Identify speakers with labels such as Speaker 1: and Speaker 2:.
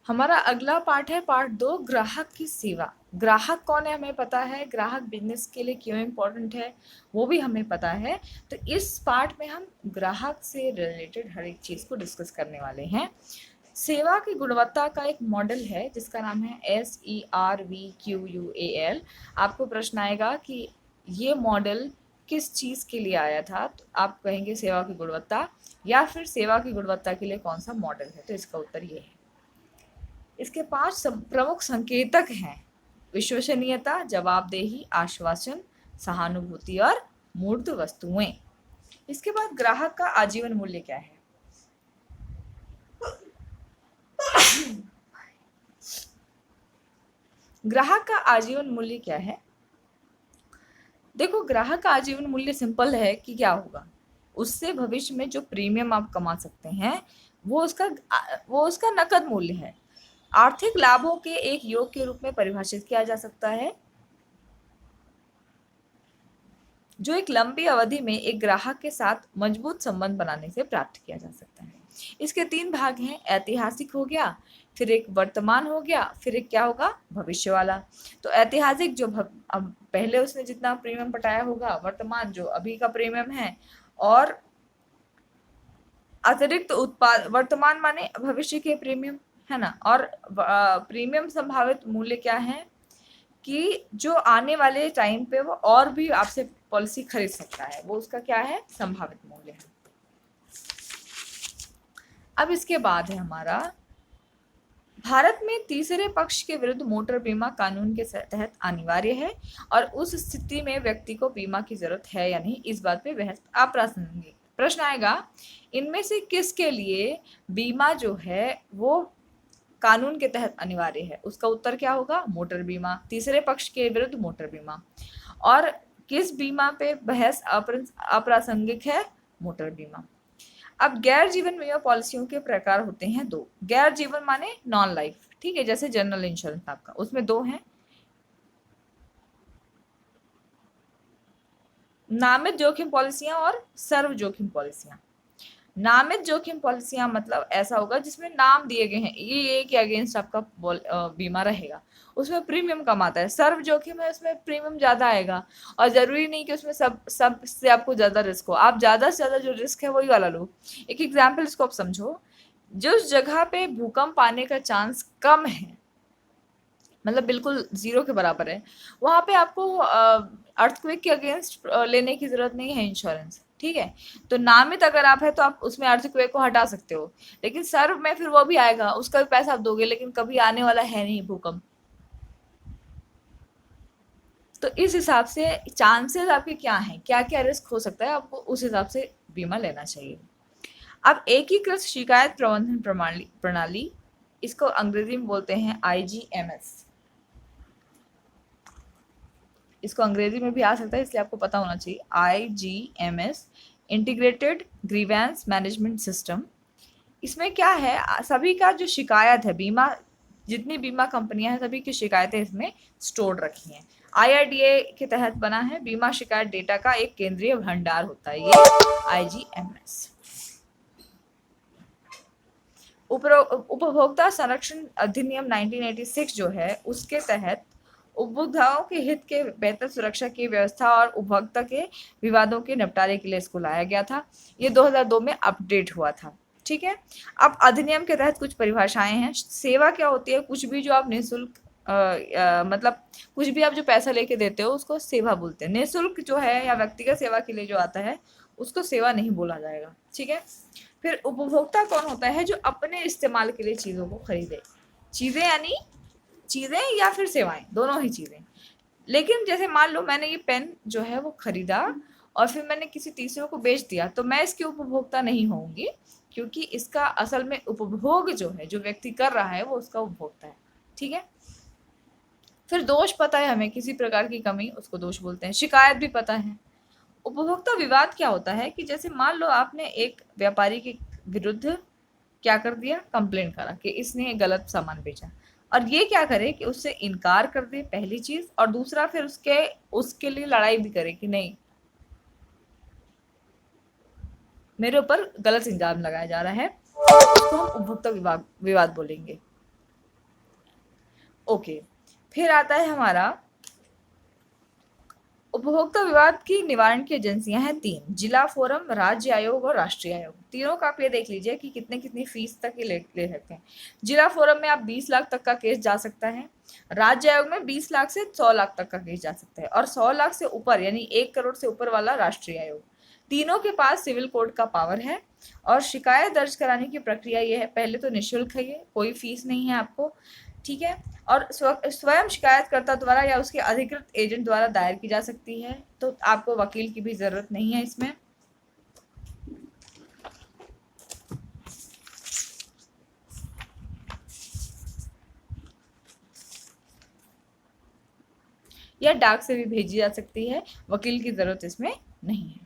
Speaker 1: हमारा अगला पार्ट है पार्ट 2, ग्राहक की सेवा। ग्राहक कौन है हमें पता है, ग्राहक बिजनेस के लिए क्यों इम्पोर्टेंट है वो भी हमें पता है। तो इस पार्ट में हम ग्राहक से रिलेटेड हर एक चीज़ को डिस्कस करने वाले हैं। सेवा की गुणवत्ता का एक मॉडल है जिसका नाम है SERVQUAL। आपको प्रश्न आएगा कि ये मॉडल किस चीज़ के लिए आया था, तो आप कहेंगे सेवा की गुणवत्ता, या फिर सेवा की गुणवत्ता के लिए कौन सा मॉडल है, तो इसका उत्तर ये है। इसके 5 प्रमुख संकेतक हैं: विश्वसनीयता, जवाबदेही, आश्वासन, सहानुभूति और मूर्त वस्तुएं। इसके बाद ग्राहक का आजीवन मूल्य क्या है? ग्राहक का आजीवन मूल्य क्या है? देखो, ग्राहक का आजीवन मूल्य सिंपल है कि क्या होगा, उससे भविष्य में जो प्रीमियम आप कमा सकते हैं वो उसका नकद मूल्य है। आर्थिक लाभों के एक योग के रूप में परिभाषित किया जा सकता है, जो एक लंबी अवधि में एक ग्राहक के साथ मजबूत संबंध बनाने से प्राप्त किया जा सकता है। इसके 3 भाग हैं: ऐतिहासिक हो गया, फिर एक वर्तमान हो गया, फिर एक क्या होगा, भविष्य वाला। तो ऐतिहासिक जो अब पहले उसने जितना प्रीमियम पटाया होगा, वर्तमान जो अभी का प्रीमियम है, और अतिरिक्त उत्पाद, वर्तमान माने भविष्य के प्रीमियम, है ना। और प्रीमियम संभावित मूल्य क्या है कि जो आने वाले टाइम पे वो और भी आपसे पॉलिसी खरीद सकता है, वो उसका क्या है, संभावित मूल्य है। अब इसके बाद है हमारा, भारत में तीसरे पक्ष के विरुद्ध मोटर बीमा कानून के तहत अनिवार्य है, और उस स्थिति में व्यक्ति को बीमा की जरूरत है या नहीं, इस बात पे बहस अप्रासंगिक। प्रश्न आएगा, इनमें से किसके लिए बीमा जो है वो कानून के तहत अनिवार्य है? उसका उत्तर क्या होगा, मोटर बीमा। तीसरे पक्ष के विरुद्ध मोटर बीमा। और किस बीमा पे बहस अप्रासंगिक है, मोटर बीमा। अब गैर जीवन बीमा पॉलिसियों के प्रकार होते हैं 2। गैर जीवन माने नॉन लाइफ, ठीक है, जैसे जनरल इंश्योरेंस आपका, उसमें 2 हैं: नामित जोखिम पॉलिसियां और सर्व जोखिम पॉलिसियां। नामित जोखिम पॉलिसियां मतलब ऐसा होगा जिसमें नाम दिए गए हैं, ये के अगेंस्ट आपका बीमा रहेगा, उसमें प्रीमियम कम आता है। सर्व जोखिम है, उसमें प्रीमियम ज्यादा आएगा, और जरूरी नहीं कि उसमें सब से आपको ज्यादा रिस्क हो, आप ज्यादा से ज्यादा जो रिस्क है वही वाला लो। एक एग्जाम्पल इसको आप समझो, जिस जगह पे भूकंप आने का चांस कम है, मतलब बिल्कुल 0 के बराबर है, वहां पे आपको अर्थक्वेक के अगेंस्ट लेने की जरूरत नहीं है इंश्योरेंस, ठीक है। तो नामित अगर आप है तो आप उसमें अर्थक्वेक को हटा सकते हो, लेकिन सर्व में फिर वो भी आएगा, उसका भी पैसा आप दोगे, लेकिन कभी आने वाला है नहीं भूकंप। तो इस हिसाब से चांसेस आपके क्या हैं, क्या क्या रिस्क हो सकता है, आपको उस हिसाब से बीमा लेना चाहिए। अब एकीकृत शिकायत प्रबंधन प्रणाली, इसको अंग्रेजी में बोलते हैं IGMS। इसको अंग्रेजी में भी आ सकता है, इसलिए आपको पता होना चाहिए। IGMS, integrated grievance management system. इसमें क्या है, सभी का जो शिकायत है, बीमा जितनी बीमा कंपनियां हैं सभी की शिकायतें इसमें स्टोर रखी हैं। IRDA के तहत बना है, बीमा शिकायत डेटा का एक केंद्रीय भंडार होता है ये IGMS। उपभोक्ता संरक्षण अधिनियम 1986 जो है, उसके तहत उपभोक्ताओं के हित के बेहतर सुरक्षा की व्यवस्था और उपभोक्ता के विवादों के निपटारे के लिए इसको लाया गया था। ये 2002 में अपडेट हुआ था, ठीक है। अब अधिनियम के तहत कुछ परिभाषाएं हैं। सेवा क्या होती है, कुछ भी जो आप निःशुल्क मतलब कुछ भी आप जो पैसा लेके देते हो उसको सेवा बोलते हैं। निःशुल्क जो है या व्यक्तिगत सेवा के लिए जो आता है उसको सेवा नहीं बोला जाएगा, ठीक है। फिर उपभोक्ता कौन होता है, जो अपने इस्तेमाल के लिए चीजों को खरीदे। चीजें यानी चीजें या फिर सेवाएं, दोनों ही चीजें। लेकिन जैसे मान लो मैंने ये पेन जो है वो खरीदा और फिर मैंने किसी तीसरे को बेच दिया, तो मैं इसकी उपभोक्ता नहीं होंगी, क्योंकि इसका असल में उपभोग जो है, जो व्यक्ति कर रहा है वो उसका उपभोक्ता है, ठीक है। फिर दोष पता है हमें, किसी प्रकार की कमी उसको दोष बोलते हैं। शिकायत भी पता है। उपभोक्ता विवाद क्या होता है कि जैसे मान लो आपने एक व्यापारी के विरुद्ध क्या कर दिया, कंप्लेन करा कि इसने गलत सामान बेचा, और ये क्या करे कि उससे इनकार कर दे, पहली चीज, और दूसरा फिर उसके उसके लिए लड़ाई भी करे कि नहीं, मेरे ऊपर गलत इल्जाम लगाया जा रहा है, उसको हम उपभोक्ता विवाद बोलेंगे। ओके, फिर आता है हमारा उपभोक्ता विवाद की निवारण की एजेंसियां हैं 3, जिला फोरम, राज्य आयोग और राष्ट्रीय आयोग। तीनों का आप ये देख लीजिए कि कितने कितनी फीस तक ये ले सकते हैं। जिला फोरम में आप 20 लाख तक का केस जा सकता है, राज्य आयोग में 20 लाख से 100 लाख तक का केस जा सकता है, और 100 लाख से ऊपर यानी 1 करोड़ से ऊपर वाला राष्ट्रीय आयोग। तीनों के पास सिविल कोर्ट का पावर है। और शिकायत दर्ज कराने की प्रक्रिया ये है, पहले तो निःशुल्क है, ये कोई फीस नहीं है आपको, ठीक है। और स्वयं शिकायतकर्ता द्वारा या उसके अधिकृत एजेंट द्वारा दायर की जा सकती है, तो आपको वकील की भी जरूरत नहीं है इसमें। या डाक से भी भेजी जा सकती है, वकील की जरूरत इसमें नहीं है।